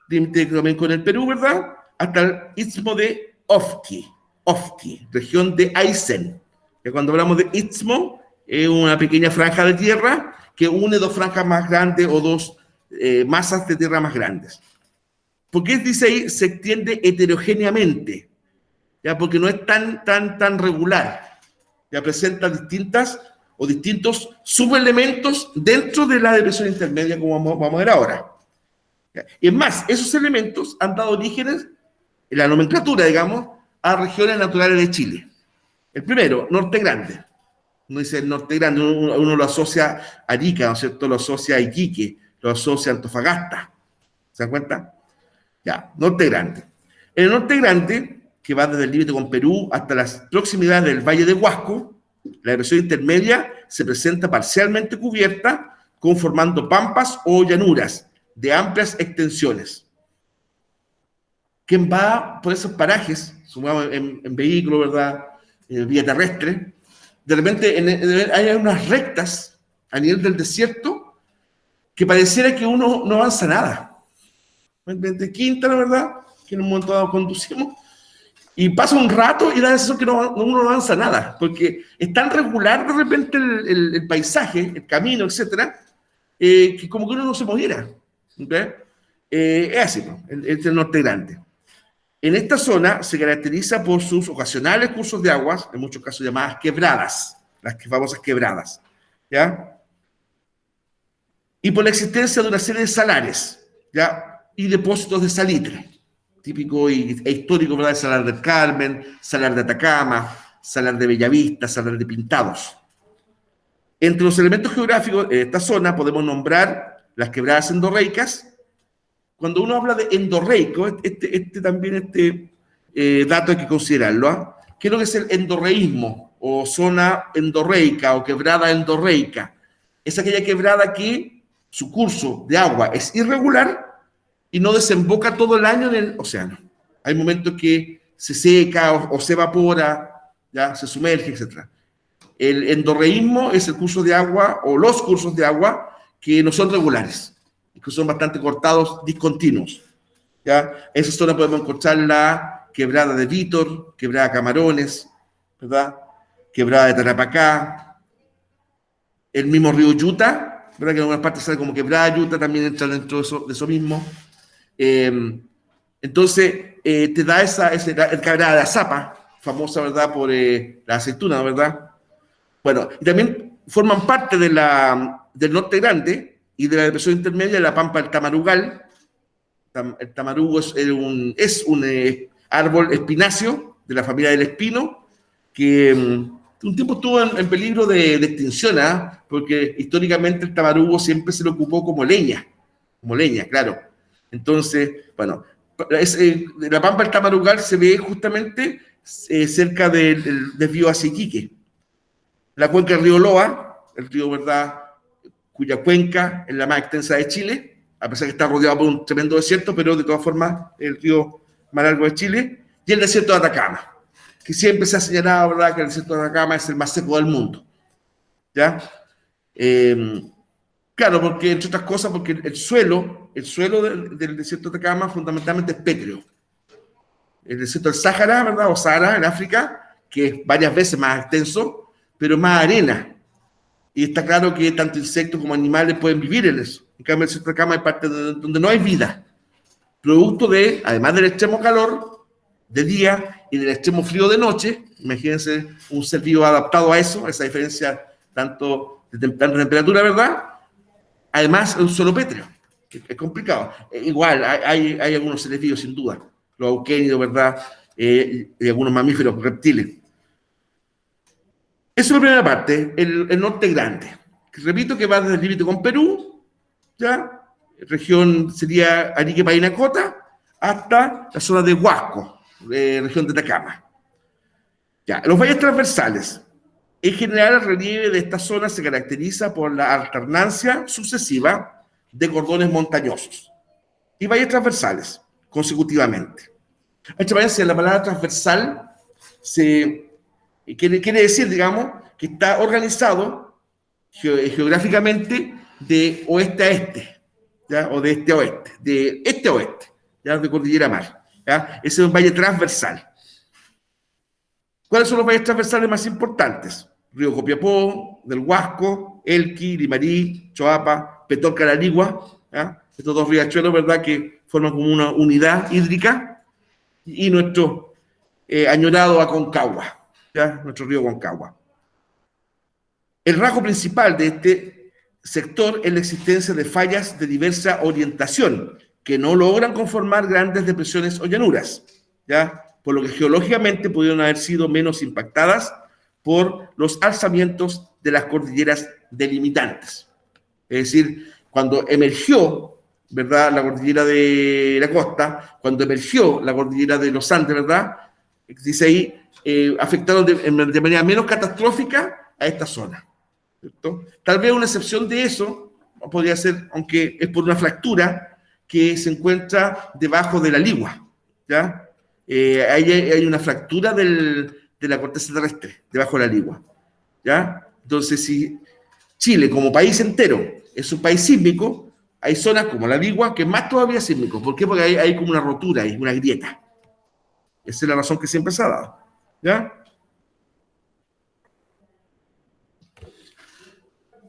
también con el Perú, ¿verdad? Hasta el istmo de Ofqui, región de Aysén. Que cuando hablamos de istmo, es una pequeña franja de tierra que une dos franjas más grandes o dos masas de tierra más grandes. ¿Por qué dice ahí se extiende heterogéneamente? ¿Ya? Porque no es tan regular. Ya presenta distintos subelementos dentro de la depresión intermedia, como vamos a ver ahora. ¿Ya? Y es más, esos elementos han dado orígenes, en la nomenclatura, digamos, a regiones naturales de Chile. El primero, Norte Grande. Uno dice el Norte Grande, uno lo asocia a Arica, ¿no es cierto? Lo asocia a Iquique, lo asocia a Antofagasta. ¿Se dan cuenta? Ya, Norte Grande. En el Norte Grande, que va desde el límite con Perú hasta las proximidades del Valle de Huasco, la depresión intermedia se presenta parcialmente cubierta, conformando pampas o llanuras de amplias extensiones. Quien va por esos parajes, sumado en vehículo, ¿verdad? En vía terrestre, de repente hay unas rectas a nivel del desierto que pareciera que uno no avanza nada. De Quinta, la verdad, que en un momento dado conducimos, y pasa un rato y da la sensación que uno no avanza nada, porque es tan regular de repente el paisaje, el camino, etcétera, que como que uno no se moviera. ¿Okay? Es así, ¿no? Es el Norte Grande. En esta zona se caracteriza por sus ocasionales cursos de aguas, en muchos casos llamadas quebradas, las famosas quebradas, ¿ya? Y por la existencia de una serie de salares, ¿ya? Y depósitos de salitre, típico e histórico, ¿verdad? El Salar del Carmen, Salar de Atacama, Salar de Bellavista, Salar de Pintados. Entre los elementos geográficos de esta zona podemos nombrar las quebradas endorreicas. Cuando uno habla de endorreico, dato hay que considerarlo, ¿eh? ¿Qué es lo que es el endorreísmo? O zona endorreica o quebrada endorreica. Es aquella quebrada que su curso de agua es irregular y no desemboca todo el año en el océano. Hay momentos que se seca o se evapora, ¿ya? Se sumerge, etc. El endorreísmo es el curso de agua o los cursos de agua que no son regulares, que son bastante cortados, discontinuos. ¿Ya? En esa zona podemos encontrar la quebrada de Vítor, quebrada de Camarones, ¿verdad? Quebrada de Tarapacá, el mismo río Yuta, ¿verdad? Que en algunas partes sale como quebrada de Yuta, también entra dentro de eso mismo. Entonces, te da esa quebrada de Azapa, famosa, ¿verdad? Por la aceituna, ¿verdad? Bueno, y también forman parte del Norte Grande y de la depresión intermedia de la pampa del Tamarugal. El tamarugo es un árbol espináceo de la familia del espino que un tiempo estuvo en peligro de extinción, ¿eh? Porque históricamente el tamarugo siempre se lo ocupó como leña, claro. Entonces, bueno, la pampa del Tamarugal se ve justamente cerca del desvío hacia Iquique. La cuenca del río Loa, el río, ¿verdad?, cuya cuenca es la más extensa de Chile, a pesar que está rodeado por un tremendo desierto, pero de todas formas el río más largo de Chile, y el desierto de Atacama, que siempre se ha señalado, ¿verdad?, que el desierto de Atacama es el más seco del mundo. ¿Ya? Claro, porque, entre otras cosas, porque el suelo del desierto de Atacama fundamentalmente es pétreo. El desierto del Sáhara, ¿verdad?, o Sahara, en África, que es varias veces más extenso, pero más arena. Y está claro que tanto insectos como animales pueden vivir en eso. En cambio, el desierto de Atacama hay partes donde no hay vida. Producto de, además del extremo calor de día y del extremo frío de noche, imagínense un ser vivo adaptado a eso, a esa diferencia tanto de temperatura, ¿verdad? Además, es un suelo pétreo. Es complicado. Igual, hay algunos seres vivos, sin duda. Los auquénidos, ¿verdad? Y algunos mamíferos, reptiles. Esa es la primera parte, el Norte Grande. Repito que va desde el límite con Perú, ¿ya? Región sería Arique, Parinacota, hasta la zona de Huasco, región de Atacama. Ya, los valles transversales. En general, el relieve de esta zona se caracteriza por la alternancia sucesiva de cordones montañosos y valles transversales, consecutivamente. La palabra transversal quiere decir, digamos, que está organizado geográficamente de oeste a este, ¿ya? O de este a oeste, de este a oeste, ¿ya? De cordillera a mar, ¿ya? Ese es un valle transversal. ¿Cuáles son los valles transversales más importantes? Río Copiapó, del Huasco, Elqui, Limarí, Choapa, Petorca, Larigua, ¿ya? Estos dos riachuelos, ¿verdad?, que forman como una unidad hídrica, y nuestro añorado Aconcagua, ¿ya? Nuestro río Aconcagua. El rasgo principal de este sector es la existencia de fallas de diversa orientación que no logran conformar grandes depresiones o llanuras, ¿ya? Por lo que geológicamente pudieron haber sido menos impactadas por los alzamientos de las cordilleras delimitantes. Es decir, cuando emergió, ¿verdad?, la cordillera de la costa, cuando emergió la cordillera de los Andes, ¿verdad?, dice ahí, afectaron de manera menos catastrófica a esta zona, ¿cierto? Tal vez una excepción de eso podría ser, aunque es por una fractura que se encuentra debajo de la Ligua, ¿ya? Hay una fractura de la corteza terrestre debajo de la Ligua, ¿ya? Entonces, si Chile, como país entero, es un país sísmico, hay zonas como la Ligua que es más todavía sísmico. ¿Por qué? Porque hay como una rotura, hay una grieta. Esa es la razón que siempre se ha dado, ¿ya?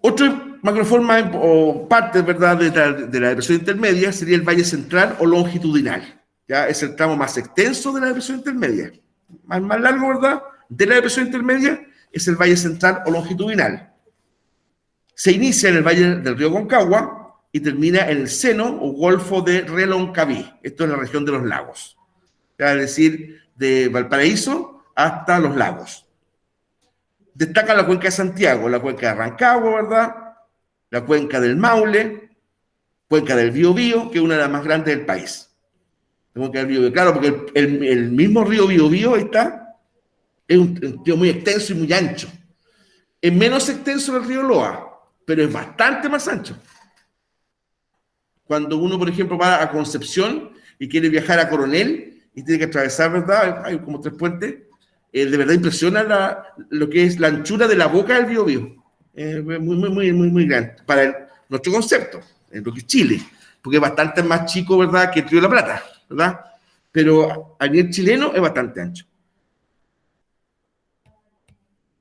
Otra macroforma o parte, ¿verdad?, de la depresión intermedia sería el valle central o longitudinal, ¿ya? Es el tramo más extenso de la depresión intermedia. Más largo, ¿verdad?, de la depresión intermedia es el valle central o longitudinal. Se inicia en el valle del río Concagua y termina en el seno o golfo de Reloncaví. Esto es la región de los lagos, ¿ya? Es decir, de Valparaíso hasta los lagos. Destaca la cuenca de Santiago, la cuenca de Rancagua, ¿verdad?, la cuenca del Maule, cuenca del Biobío, que es una de las más grandes del país. La cuenca del Biobío, claro, porque el mismo río Biobío está, es un río muy extenso y muy ancho. Es menos extenso que el río Loa, pero es bastante más ancho. Cuando uno, por ejemplo, va a Concepción y quiere viajar a Coronel y tiene que atravesar, ¿verdad?, hay como 3 puentes, de verdad impresiona lo que es la anchura de la boca del Biobío. Muy grande para nuestro concepto, en lo que es Chile, porque es bastante más chico, ¿verdad?, que el Río de la Plata, ¿verdad? Pero a nivel chileno es bastante ancho.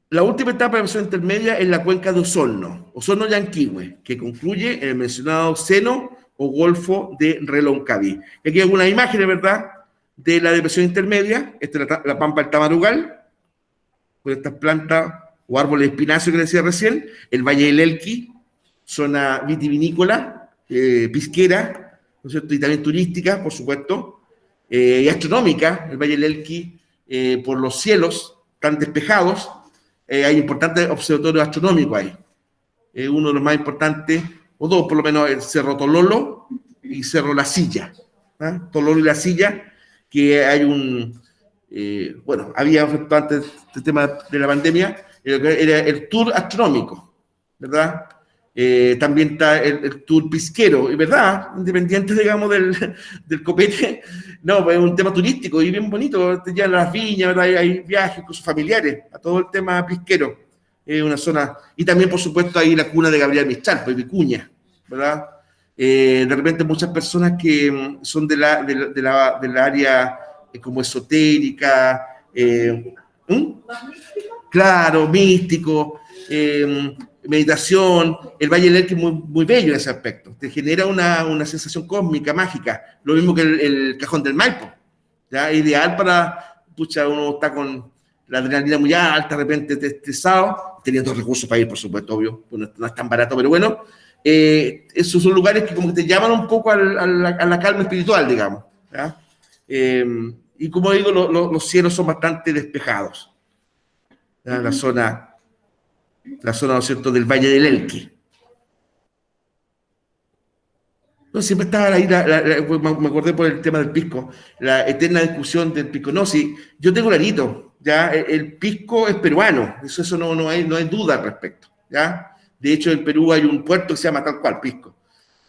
La última etapa de la depresión intermedia es la cuenca de Osorno, Osorno-Yanquihue, que concluye en el mencionado seno o golfo de Reloncaví. Y aquí hay algunas imágenes, ¿verdad?, de la depresión intermedia. Esta es la pampa del Tamarugal, con estas plantas o árboles espináceos que decía recién, el Valle del Elqui, zona vitivinícola, pisquera, ¿no es cierto?, y también turística, por supuesto, y astronómica, el Valle del Elqui, por los cielos tan despejados. Hay importantes observatorios astronómicos ahí. Uno de los más importantes, o dos por lo menos, el Cerro Tololo y Cerro La Silla. Tololo y La Silla, que hay bueno, había antes del tema de la pandemia, era el tour astronómico, ¿verdad? También está el tour pisquero, y ¿verdad?, independiente, digamos, del copete, no, pues es un tema turístico y bien bonito, te llevan a las viñas, ¿verdad? Hay viajes con sus familiares, a todo el tema pisquero, es una zona, y también, por supuesto, hay la cuna de Gabriel Mistral, pues Vicuña, ¿verdad? De repente muchas personas que son de la área como esotérica, claro, místico, meditación, el Valle del Elqui es muy bello en ese aspecto, te genera una sensación cósmica, mágica, lo mismo que el Cajón del Maipo, ¿ya? Ideal para, pucha, uno está con la adrenalina muy alta, de repente estresado, teniendo recursos para ir, por supuesto, obvio, pues no es tan barato, pero bueno, esos son lugares que como que te llaman un poco a la calma espiritual, digamos, ¿ya? Y como digo, los cielos son bastante despejados, ¿ya? La zona, ¿no es cierto?, del Valle del Elqui. No, siempre estaba ahí, me acordé por el tema del pisco, la eterna discusión del pisco. No, sí, yo tengo clarito, ¿ya? El pisco es peruano, eso no hay duda al respecto, ¿ya? De hecho, en Perú hay un puerto que se llama tal cual, Pisco.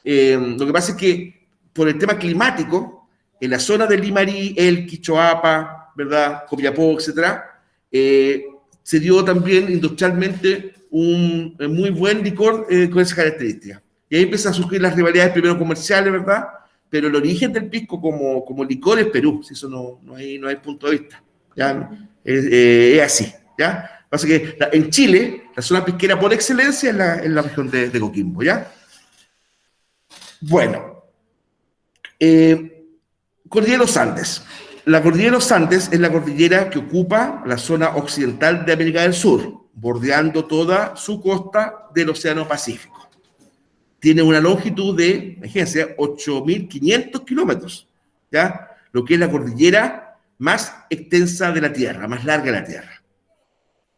Lo que pasa es que por el tema climático, en la zona de Limarí, Elqui, Choapa, ¿verdad?, Copiapó, etcétera, se dio también industrialmente un muy buen licor con esas características. Y ahí empiezan a surgir las rivalidades primero comerciales, ¿verdad? Pero el origen del pisco como licor es Perú, si eso no hay punto de vista, ¿ya? Es así, ¿ya? Pasa que en Chile, la zona pisquera por excelencia es la región de Coquimbo, ¿ya? Bueno, Cordillera de los Andes. La Cordillera de los Andes es la cordillera que ocupa la zona occidental de América del Sur, bordeando toda su costa del Océano Pacífico. Tiene una longitud de, imagínense, 8.500 kilómetros, ¿ya? Lo que es la cordillera más extensa de la Tierra, más larga de la Tierra.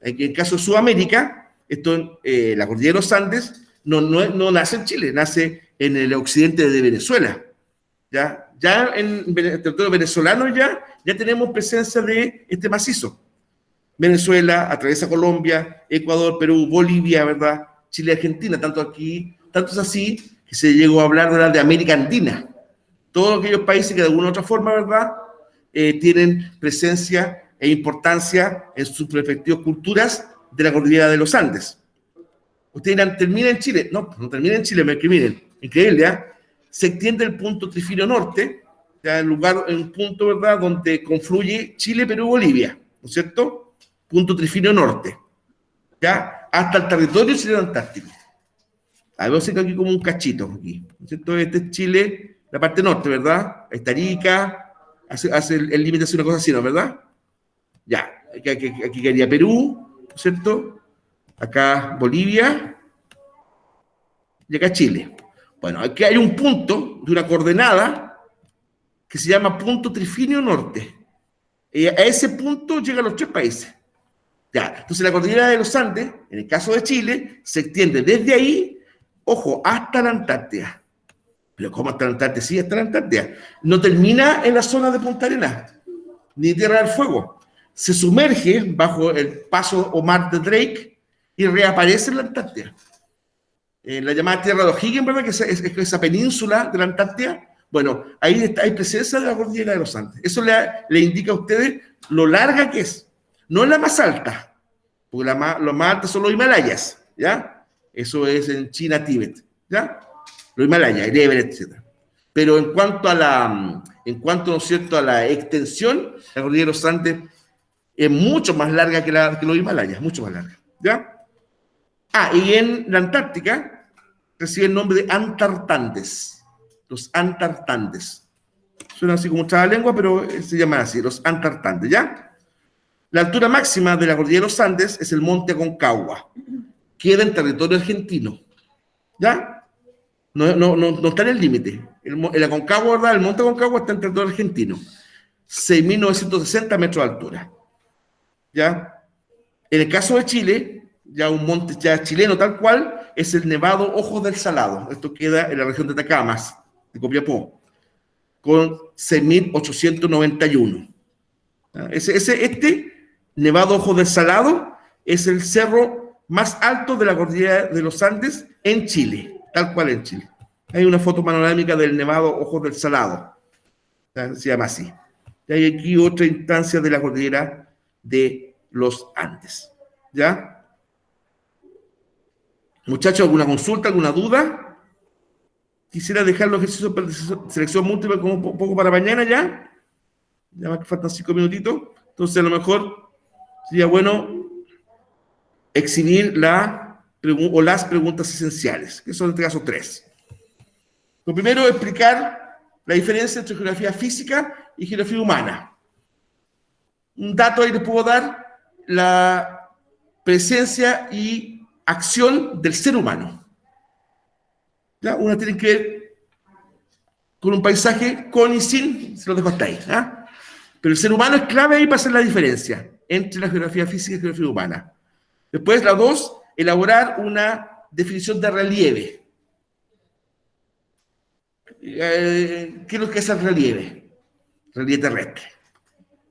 En el caso de Sudamérica, la cordillera de los Andes no nace en Chile, nace en el occidente de Venezuela. Ya en el territorio venezolano ya tenemos presencia de este macizo. Venezuela, atraviesa Colombia, Ecuador, Perú, Bolivia, ¿verdad? Chile, Argentina, tanto es así que se llegó a hablar de América Andina. Todos aquellos países que de alguna u otra forma, ¿verdad?, tienen presencia e importancia en sus respectivas culturas de la cordillera de los Andes. Ustedes dirán, ¿termina en Chile? No termina en Chile, miren, increíble, ¿ya? Se extiende el punto Trifino Norte, ya en un punto, ¿verdad?, donde confluye Chile, Perú, Bolivia, ¿no es cierto? Punto Trifino Norte, ya, hasta el territorio chileno antártico. Ahí veo aquí como un cachito, aquí, ¿no es cierto? Este es Chile, la parte norte, ¿verdad? Está Arica, hace el límite, hace una cosa así, ¿no? ¿Verdad? Ya, aquí quedaría Perú, ¿no es cierto? Acá Bolivia y acá Chile. Bueno, aquí hay un punto de una coordenada que se llama punto Trifinio Norte. Y a ese punto llegan los tres países. Ya, entonces la cordillera de los Andes, en el caso de Chile, se extiende desde ahí, ojo, hasta la Antártida. Pero ¿cómo hasta la Antártida? Sí, hasta la Antártida. No termina en la zona de Punta Arenas, ni Tierra del Fuego. Se sumerge bajo el paso o mar de Drake y reaparece en la Antártida. La llamada Tierra de O'Higgins, ¿verdad? Que es esa península de la Antártida. Bueno, ahí hay presencia de la cordillera de los Andes. Eso le indica a ustedes lo larga que es. No es la más alta, porque los más altos son los Himalayas, ¿ya? Eso es en China, Tíbet, ¿ya? Los Himalayas, el Everest, etc. Pero en cuanto, ¿no es cierto?, a la extensión, la cordillera de los Andes es mucho más larga que los Himalayas, mucho más larga, ¿ya? Y en la Antártica recibe el nombre de Antartandes, los Antartandes. Suena así como mucha lengua, pero se llaman así, los Antartandes, ¿ya? La altura máxima de la cordillera de los Andes es el Monte Aconcagua. Queda en territorio argentino, ¿ya? No está en el límite. El Aconcagua, ¿verdad? El Monte Aconcagua está en territorio argentino. 6.960 metros de altura, ¿ya? En el caso de Chile, ya un monte ya chileno tal cual, es el Nevado Ojos del Salado. Esto queda en la región de Atacamas, de Copiapó, con 6.891. Este Nevado Ojos del Salado es el cerro más alto de la cordillera de los Andes en Chile, tal cual en Chile. Hay una foto panorámica del Nevado Ojos del Salado, se llama así. Y hay aquí otra instancia de la cordillera de los Andes, ¿ya? Muchachos, ¿alguna consulta, alguna duda? Quisiera dejar los ejercicios de selección múltiple como un poco para mañana ya. Ya más que faltan 5 minutitos. Entonces, a lo mejor sería bueno exhibir las preguntas esenciales, que son en este caso 3. Lo primero es explicar la diferencia entre geografía física y geografía humana. Un dato ahí les puedo dar: la presencia y acción del ser humano. ¿Ya? Una tiene que ver con un paisaje con y sin, se lo dejo hasta ahí. ¿Ah? Pero el ser humano es clave ahí para hacer la diferencia entre la geografía física y la geografía humana. Después, la 2, elaborar una definición de relieve. ¿Qué es lo que es el relieve? Relieve terrestre.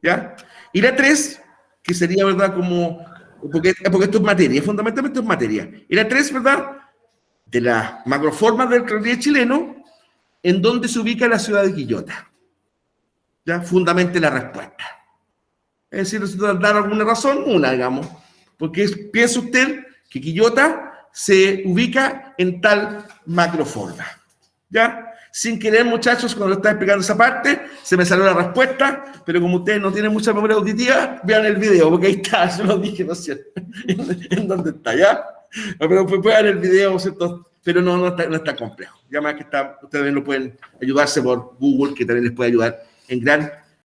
¿Ya? Y la 3, que sería, ¿verdad?, como, porque esto es materia, fundamentalmente es materia. Y la 3, ¿verdad?, de las macroformas del relieve chileno, en donde se ubica la ciudad de Quillota. ¿Ya? Fundamente la respuesta. Es decir, necesito dar alguna razón, digamos, porque piensa usted que Quillota se ubica en tal macroforma. ¿Ya? Sin querer, muchachos, cuando estaba explicando esa parte, se me salió la respuesta, pero como ustedes no tienen mucha memoria auditiva, vean el video, porque ahí está, yo lo dije, ¿no es cierto? ¿En dónde está, ya? Pero vean el video, ¿cierto? Pero no está complejo. Ya más que está, ustedes también lo pueden ayudarse por Google, que también les puede ayudar en gran